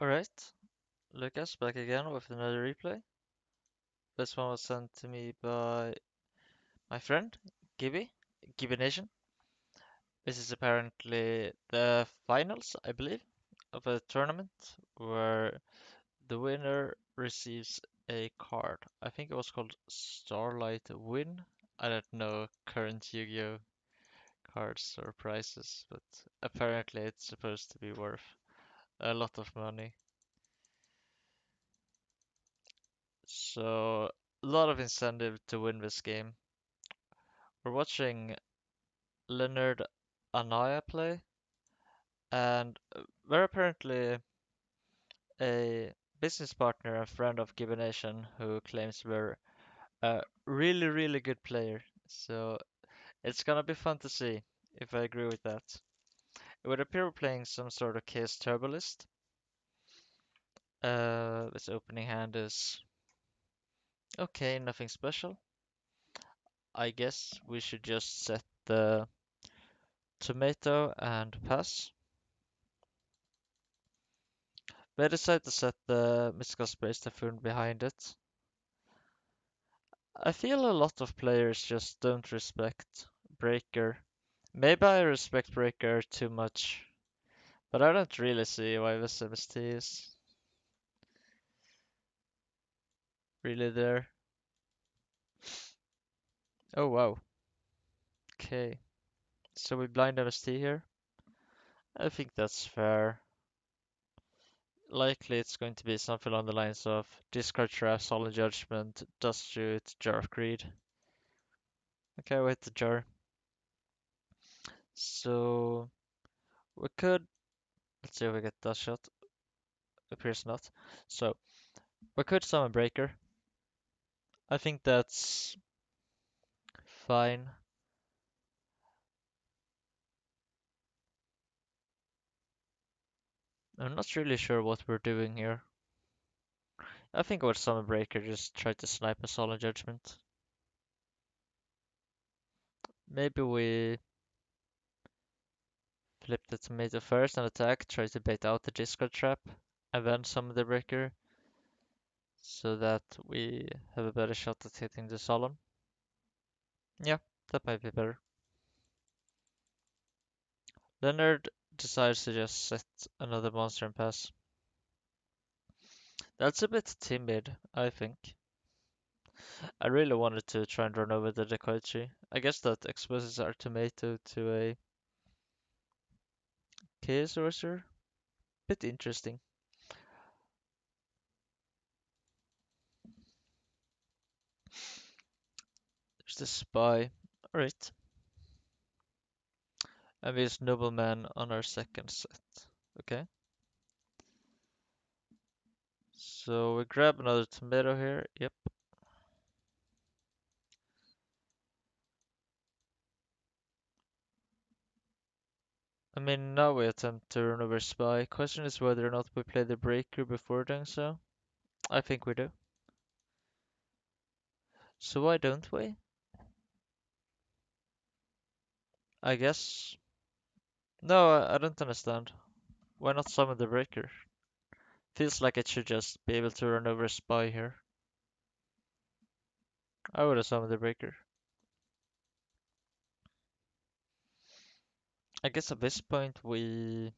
Alright, Lucas back again with another replay. This one was sent to me by my friend, Gibby, Gibby Nation. This is apparently the finals, I believe, of a tournament where the winner receives a card. I think it was called Starlight Win. I don't know current Yu-Gi-Oh cards or prizes, but apparently it's supposed to be worth a lot of money. So, a lot of incentive to win this game. We're watching Leonard Anaya play, and we're apparently a business partner and friend of Gibbonation who claims we're a really, really good player. So it's gonna be fun to see if I agree with that. It would appear we're playing some sort of Chaos Turbolist. This opening hand is okay, nothing special. I guess we should just set the tomato and pass. We decided to set the Mystical Space Typhoon behind it. I feel a lot of players just don't respect Breaker. Maybe I respect Breaker too much, but I don't really see why this MST is really there. Oh wow, okay. So we blind MST here? I think that's fair. Likely it's going to be something along the lines of discard trap, solid judgment, dust shoot, jar of greed. Okay, we hit the jar. So we could, let's see if we get dust shot. Appears not. So we could summon Breaker. I think that's fine. I'm not really sure what we're doing here. I think our Summon Breaker just tried to snipe us all in Judgment. Maybe we flip the Tomato first and attack, try to bait out the Discard Trap, and then Summon the Breaker, so that we have a better shot at hitting the Solemn. Yeah, that might be better. Leonard decides to just set another monster and pass. That's a bit timid, I think. I really wanted to try and run over the Dekoichi. I guess that exposes our tomato to a Chaos Sorcerer. Bit interesting. There's the spy. Alright. And we use Nobleman on our second set. Okay. So we grab another tomato here. Yep. I mean, now we attempt to run over spy. Question is whether or not we play the breaker before doing so. I think we do. So why don't we? I guess. No, I don't understand. Why not summon the breaker? Feels like it should just be able to run over spy here. I would have summoned the breaker. I guess at this point we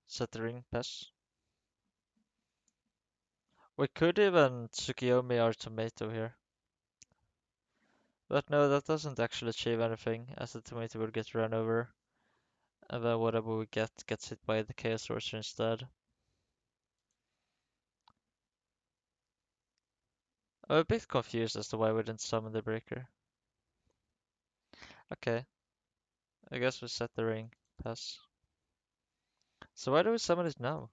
set the ring pass. We could even Tsukiyomi our tomato here. But no, that doesn't actually achieve anything, as the tomato will get run over, and then whatever we get gets hit by the Chaos Sorcerer instead. I'm a bit confused as to why we didn't summon the breaker. Okay, I guess we set the ring pass. So why do we summon it now?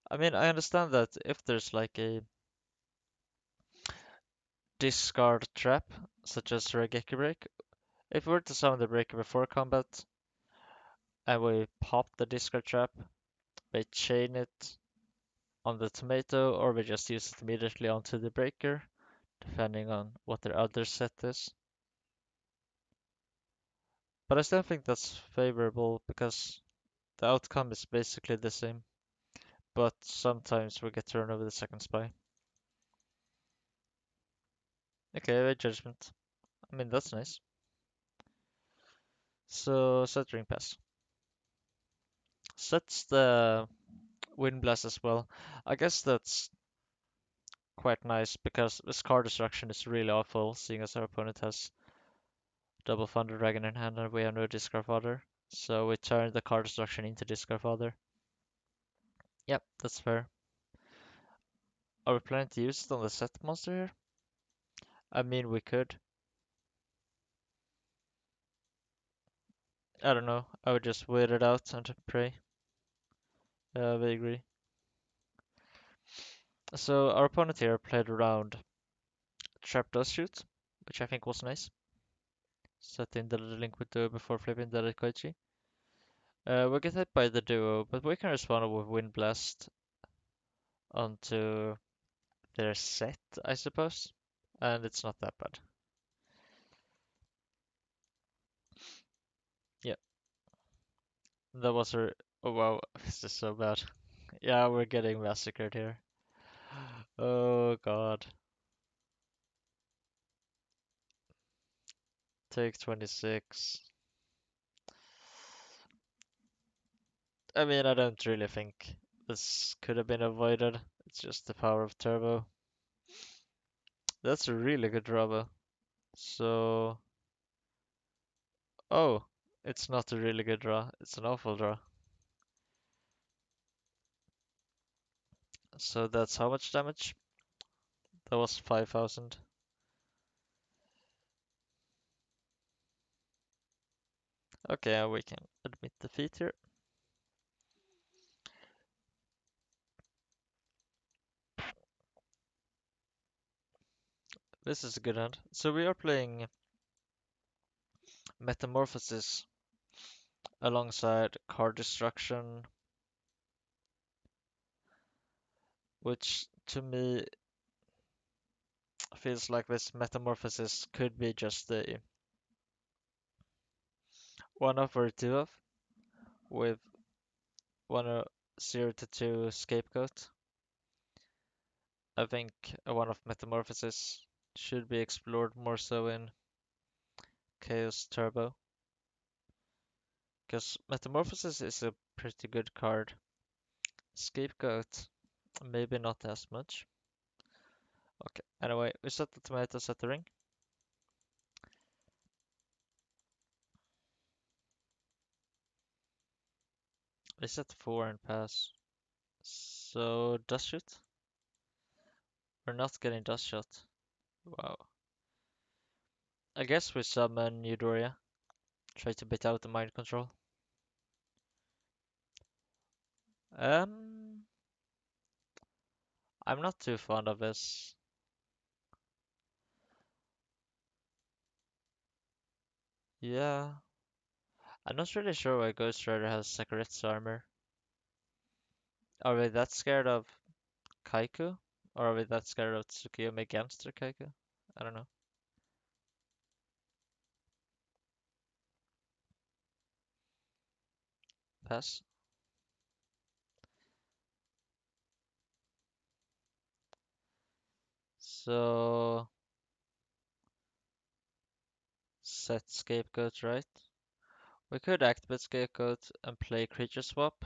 I mean, I understand that if there's like a discard trap, such as Regeki Break, if we were to summon the breaker before combat, and we pop the discard trap, we chain it on the tomato, or we just use it immediately onto the breaker, depending on what their other set is. But I still think that's favorable because the outcome is basically the same. but sometimes we get to run over the second spy. Okay, Red Judgment. I mean, that's nice. So, set Ring Pass. Sets the Wind Blast as well. I guess that's quite nice because this card destruction is really awful, seeing as our opponent has double Thunder Dragon in hand and we have no discard fodder. So we turn the card destruction into discard fodder. Yep, that's fair. Are we planning to use it on the set monster here? I mean, we could. I don't know. I would just wait it out and pray. Yeah, we agree. So our opponent here played around Trap Does Shoot, which I think was nice. Setting the link with Duo before flipping the Koichi. We get hit by the Duo, but we can respond with Wind Blast onto their set, I suppose. And it's not that bad. Yeah, that was a. Oh wow, this is so bad. Yeah, we're getting massacred here. Oh god. Take 26. I mean, I don't really think this could have been avoided. It's just the power of turbo. That's a really good draw though. So, oh, it's not a really good draw. It's an awful draw. So that's how much damage? That was 5,000. Okay, we can admit defeat here. This is a good hand. So we are playing Metamorphosis alongside Card Destruction, which to me feels like this Metamorphosis could be just a one off or a two off with one 0 to 2 Scapegoat. I think a one off Metamorphosis should be explored more so in Chaos Turbo. Because Metamorphosis is a pretty good card. Scapegoat, maybe not as much. Okay, anyway, we set the tomato, set the ring. We set 4 and pass. So, dust shoot? We're not getting dust shot. Wow. I guess we summon Eudoria. Try to bait out the mind control. Um, I'm not too fond of this. Yeah, I'm not really sure why Ghostrider has Sakarit's armor. Are we that scared of Kaiku? Or are we that scared of Tsukiyomi against their Kaiku? I don't know. Pass. So, set Scapegoat, right? We could activate Scapegoat and play Creature Swap,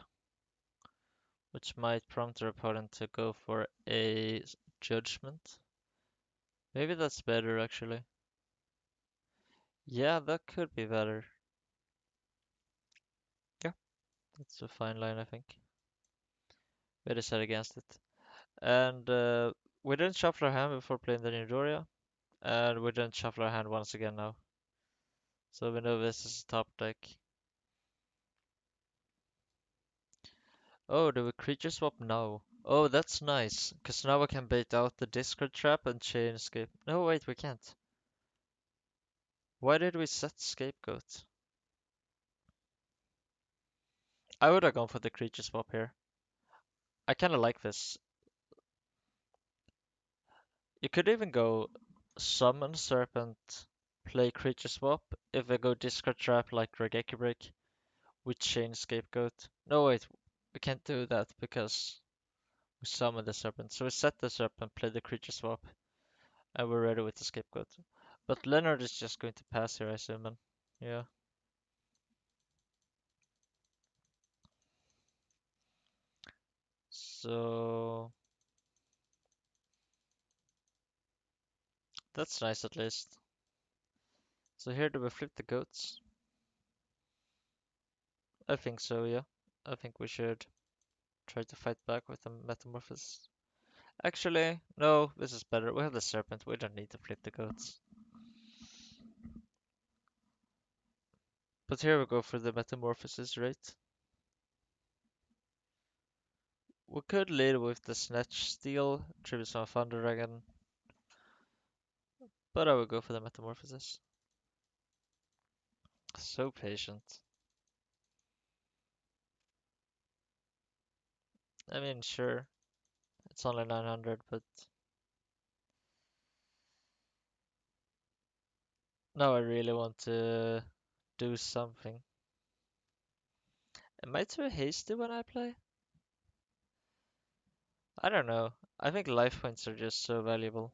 which might prompt our opponent to go for a Judgment. Maybe that's better, actually. Yeah, that could be better. Yeah, that's a fine line, I think. We decided against it. And we didn't shuffle our hand before playing the Nidoria, and we didn't shuffle our hand once again now. So we know this is a top deck. Oh, do we creature swap? No. Oh, that's nice, because now we can bait out the discard trap and chain escape. No, wait, we can't. Why did we set scapegoat? I would have gone for the creature swap here. I kind of like this. You could even go summon serpent, play creature swap. If we go discard trap like Regeki Break, we chain scapegoat. No, wait, we can't do that because We summon the serpent. So we set the serpent, play the creature swap, and we're ready with the scapegoat. But Leonard is just going to pass here, I assume. And yeah. So that's nice at least. So here do we flip the goats? I think so, yeah. I think we should try to fight back with the metamorphosis. Actually, no, this is better. We have the serpent. We don't need to flip the goats. But here we go for the metamorphosis, right? We could lead with the snatch steal, tribute some thunder dragon, but I would go for the metamorphosis. So patient. I mean, sure, it's only 900, but now I really want to do something. Am I too hasty when I play? I don't know. I think life points are just so valuable.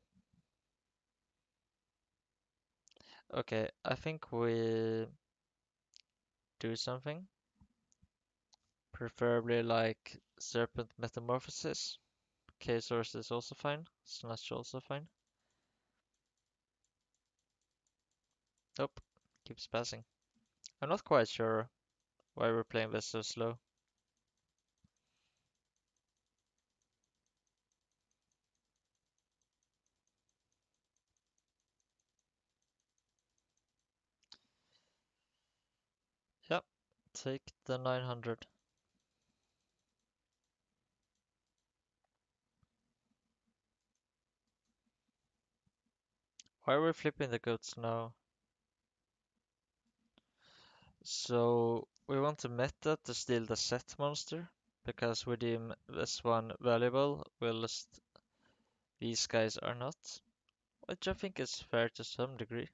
Okay, I think we do something. Preferably like Serpent Metamorphosis. K-Source is also fine. Snatch also fine. Nope. Keeps passing. I'm not quite sure why we're playing this so slow. Yep. Take the 900. Why are we flipping the goats now? So we want to meta to steal the set monster because we deem this one valuable, whilst these guys are not. Which I think is fair to some degree.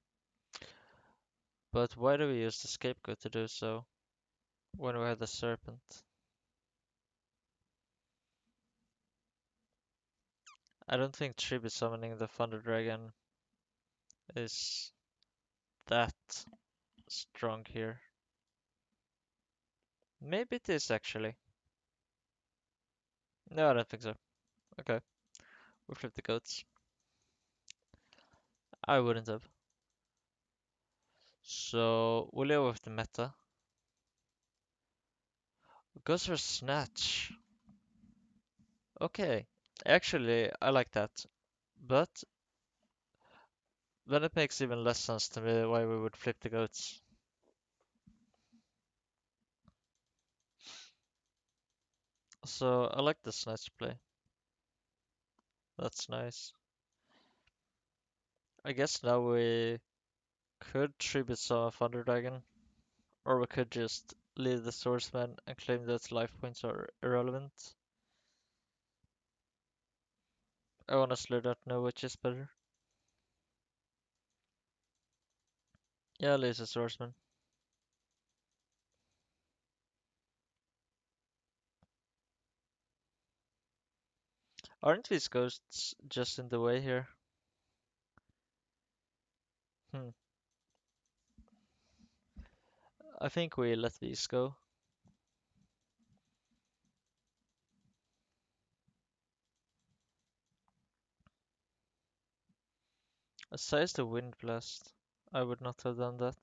But why do we use the scapegoat to do so when we have the serpent? I don't think tribute summoning the Thunder Dragon is that strong here. Maybe it is actually. No, I don't think so. Okay, we flip the goats. I wouldn't have. So we'll go with the meta. Goes for snatch. Okay, actually I like that, but then it makes even less sense to me why we would flip the goats. So I like the snatch play. That's nice. I guess now we could tribute some Thunder Dragon, or we could just leave the Swordsman and claim that life points are irrelevant. I honestly don't know which is better. Yeah, leave the Swordsman. Aren't these ghosts just in the way here? Hmm. I think we let these go. Besides the Wind Blast, I would not have done that.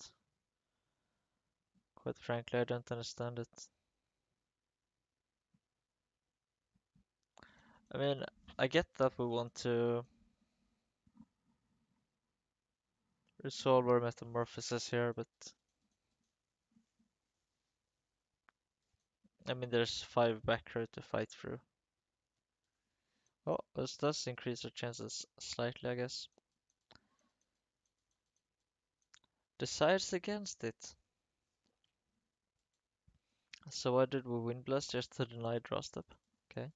Quite frankly, I don't understand it. I mean, I get that we want to resolve our metamorphosis here, but I mean, there's 5 back row to fight through. Oh, this does increase our chances slightly, I guess. Decides against it. So why did we Wind Blast? Just to deny draw step. Okay.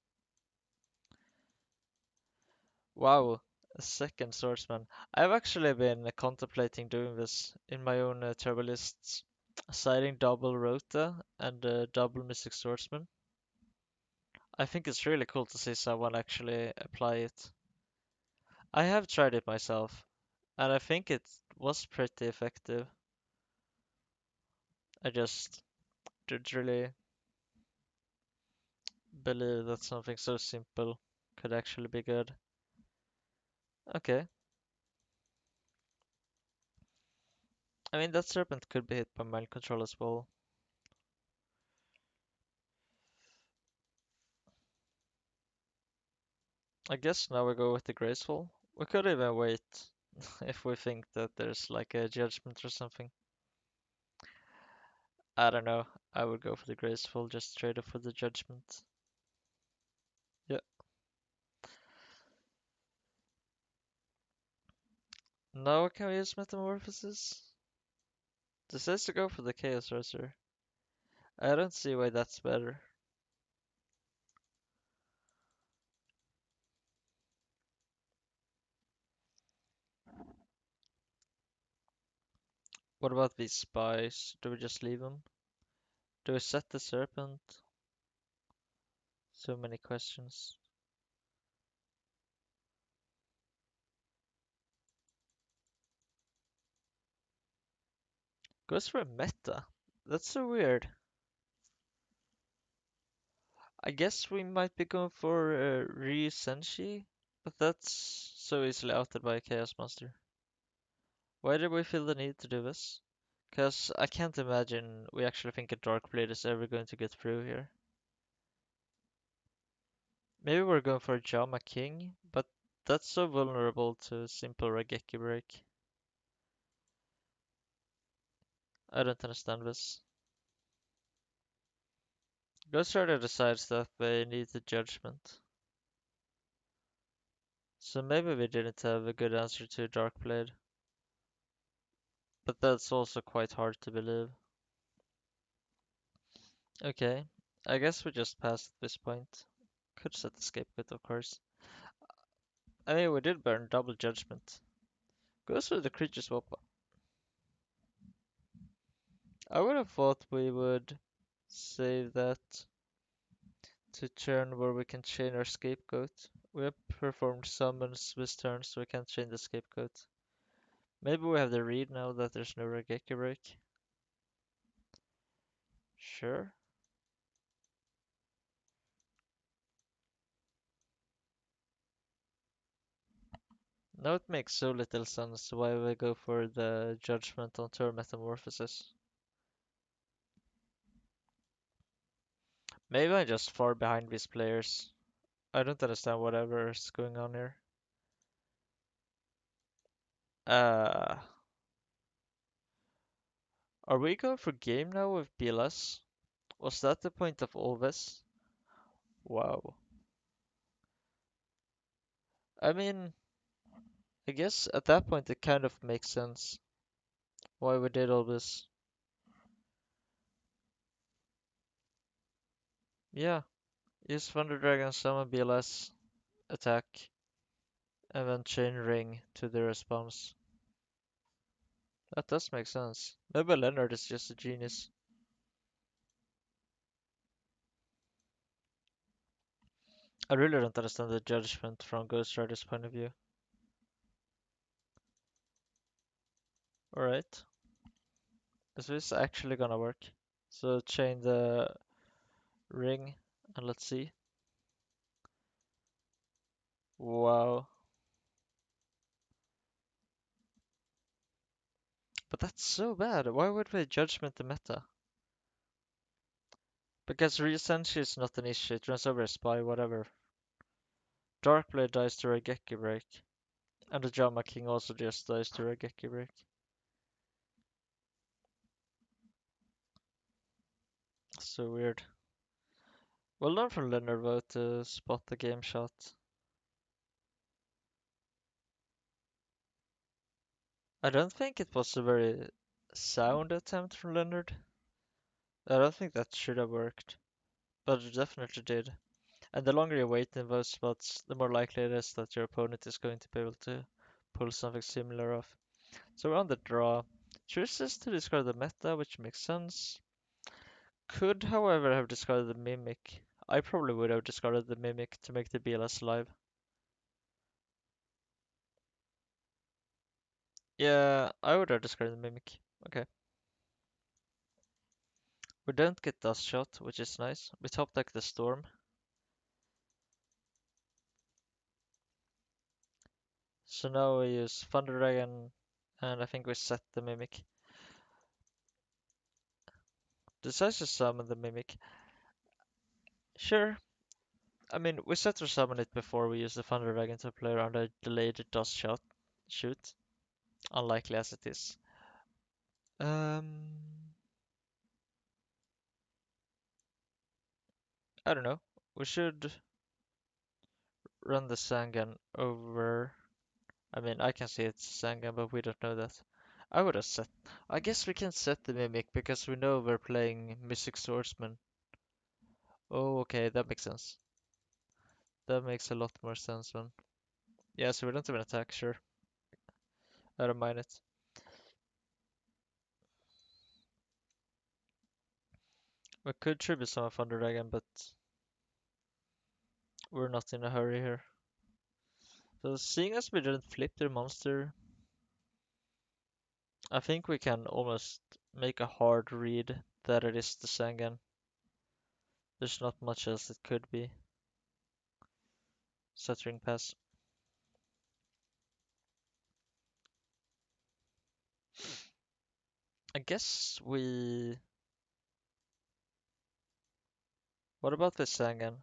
Wow, a second swordsman. I've actually been contemplating doing this in my own turbo lists. Siding double Rota and double Mystic Swordsman. I think it's really cool to see someone actually apply it. I have tried it myself, and I think it was pretty effective. I just didn't really believe that something so simple could actually be good. Okay, I mean that serpent could be hit by mind control as well. I guess now we go with the graceful. We could even wait if we think that there's like a judgment or something. I don't know. I would go for the graceful, just straight up for the judgment. Yeah. Now can we use metamorphosis? This says to go for the chaos sorcerer. I don't see why that's better. What about these spies? Do we just leave them? Do we set the serpent? So many questions. Goes for a meta. That's so weird. I guess we might be going for Ryu, but that's so easily outed by a Chaos Monster. Why did we feel the need to do this? Because I can't imagine we actually think a Dark Blade is ever going to get through here. Maybe we're going for a Jama King, but that's so vulnerable to simple Rageki break. I don't understand this. Ghostrider decides that they need the judgment. So maybe we didn't have a good answer to Dark Blade. But that's also quite hard to believe. Okay, I guess we just passed at this point. Could set the scapegoat, of course. I mean, we did burn double judgment. Goes for the creature swap. I would have thought we would save that to turn where we can chain our scapegoat. We have performed summons this turn, so we can't chain the scapegoat. Maybe we have the read now that there's no Rageki break. Sure. Now it makes so little sense why we go for the judgment on turn metamorphosis. Maybe I'm just far behind these players. I don't understand whatever is going on here. Uh, are we going for game now with BLS? Was that the point of all this? Wow. I mean, I guess at that point it kind of makes sense why we did all this. Yeah, use Thunder Dragon, summon BLS, attack, and then chain ring to the response. That does make sense. Maybe Leonard is just a genius. I really don't understand the judgment from Ghostrider's point of view. Alright, is this actually gonna work? So chain the ring and let's see. Wow. But that's so bad. Why would they judgment the meta? Because Resenshi is not an issue. It runs over a spy, whatever. Darkblade dies to Raigeki break. And the Jama King also just dies to Raigeki break. So weird. Well done from Leonard though to spot the game shot. I don't think it was a very sound attempt from Leonard. I don't think that should have worked. But it definitely did. And the longer you wait in those spots, the more likely it is that your opponent is going to be able to pull something similar off. So we're on the draw. Chooses to discard the meta, which makes sense. Could, however, have discarded the Mimic. I probably would have discarded the Mimic to make the BLS live. Yeah, I would have discarded the Mimic. Okay. We don't get Dust Shot, which is nice. We top deck the Storm. So now we use Thunder Dragon, and I think we set the Mimic. Decides to summon the Mimic. Sure. I mean, we set to summon it before we use the Thunder Dragon to play around a delayed Dust Shot shoot. Unlikely as it is. Um, I don't know. We should run the Sangan over. I mean, I can see it's Sangan, but we don't know that. I would have set. I guess we can set the Mimic because we know we're playing Mystic Swordsman. Oh, okay, that makes sense. That makes a lot more sense, man. Yeah, so we don't even attack, sure. I don't mind it. We could tribute some of Thunder Dragon, but we're not in a hurry here. So seeing as we didn't flip their monster, I think we can almost make a hard read that it is the Sangan. There's not much else it could be. Stuttering pass. I guess we... What about the Sangan?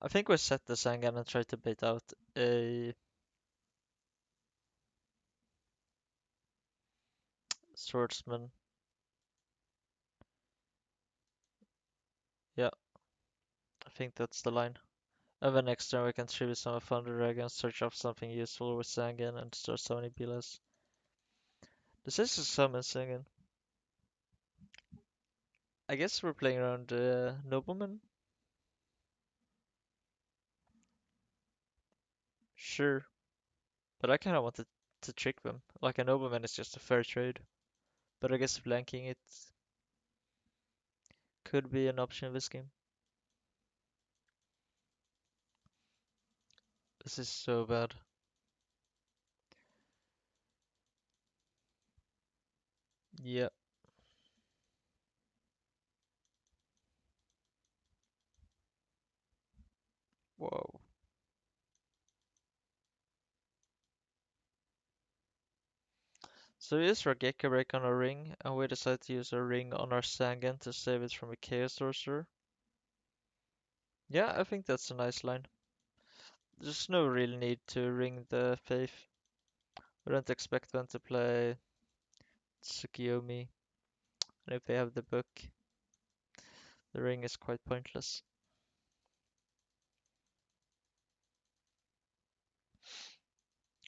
I think we set the Sangan and try to bait out a swordsman. Yeah, I think that's the line. And then next turn we can tribute some Thunder Dragon, search up something useful with Sangan, and start summoning Belas. This is a summon Sangan. I guess we're playing around Nobleman? Sure. But I kinda wanted to trick them. Like a Nobleman is just a fair trade. But I guess blanking it could be an option in this game. This is so bad. Yeah. Whoa. So we use Rageka Break on our ring, and we decide to use our ring on our Sangan to save it from a Chaos Sorcerer. Yeah, I think that's a nice line. There's no real need to ring the Faith. We don't expect them to play Tsukiyomi, and if they have the book, the ring is quite pointless.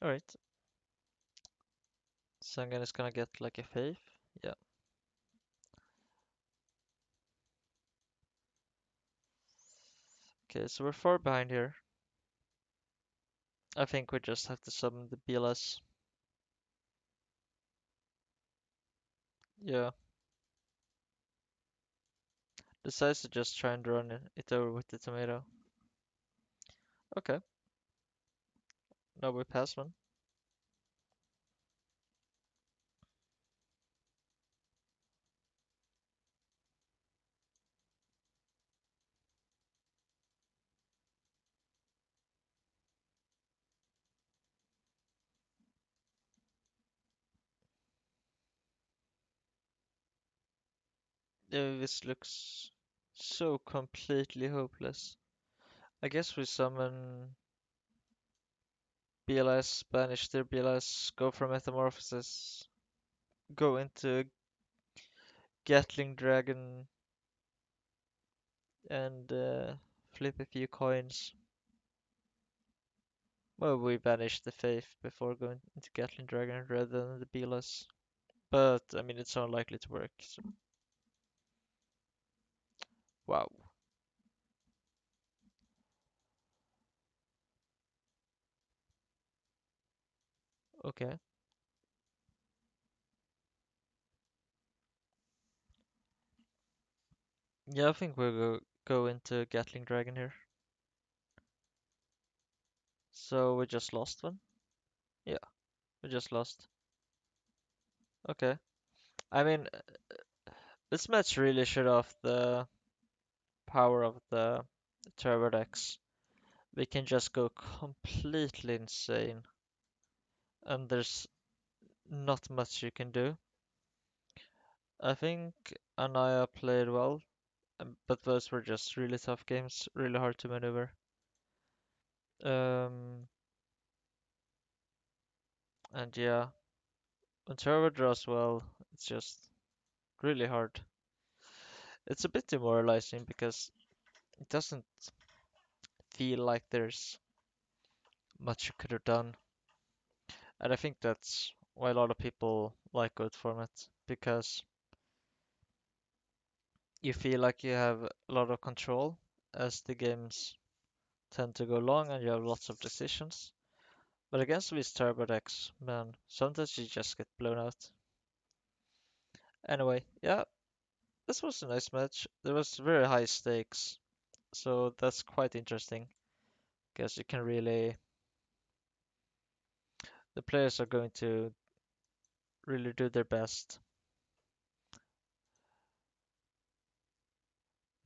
Alright, Sangan is gonna get like a Faith. Yeah. Okay, so we're far behind here. I think we just have to summon the BLS. Yeah. Decides to just try and run it over with the tomato. Okay, now we pass one. This looks so completely hopeless. I guess we summon BLS, banish their BLS, go for Metamorphosis, go into Gatling Dragon, and flip a few coins. Well, we banish the Faith before going into Gatling Dragon rather than the BLS. But, I mean, it's unlikely to work, so... Wow. Okay. Yeah, I think we're go into Gatling Dragon here. So we just lost one? Yeah, we just lost. Okay. I mean, this match really showed off the power of the Turbo decks. We can just go completely insane, and there's not much you can do. I think Anaya played well, but those were just really tough games, really hard to maneuver. Um, and yeah, when Turbo draws well, it's just really hard. It's a bit demoralizing because it doesn't feel like there's much you could have done. And I think that's why a lot of people like Goat format, because you feel like you have a lot of control as the games tend to go long and you have lots of decisions. But against these turbo decks, man, sometimes you just get blown out. Anyway, yeah, this was a nice match. There was very high stakes, so that's quite interesting because you can really, the players are going to really do their best.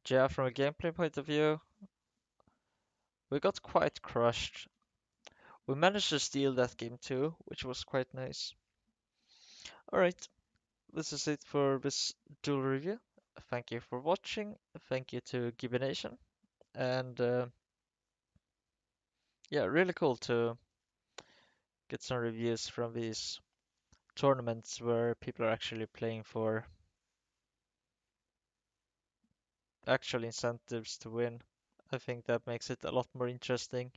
Yeah, from a gameplay point of view, we got quite crushed. We managed to steal that game too, which was quite nice. Alright, this is it for this duel review. Thank you for watching. Thank you to Gibination. And yeah, really cool to get some reviews from these tournaments where people are actually playing for actual incentives to win. I think that makes it a lot more interesting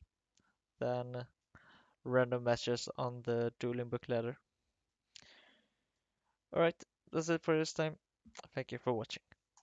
than random matches on the dueling book ladder. Alright, that's it for this time. Thank you for watching.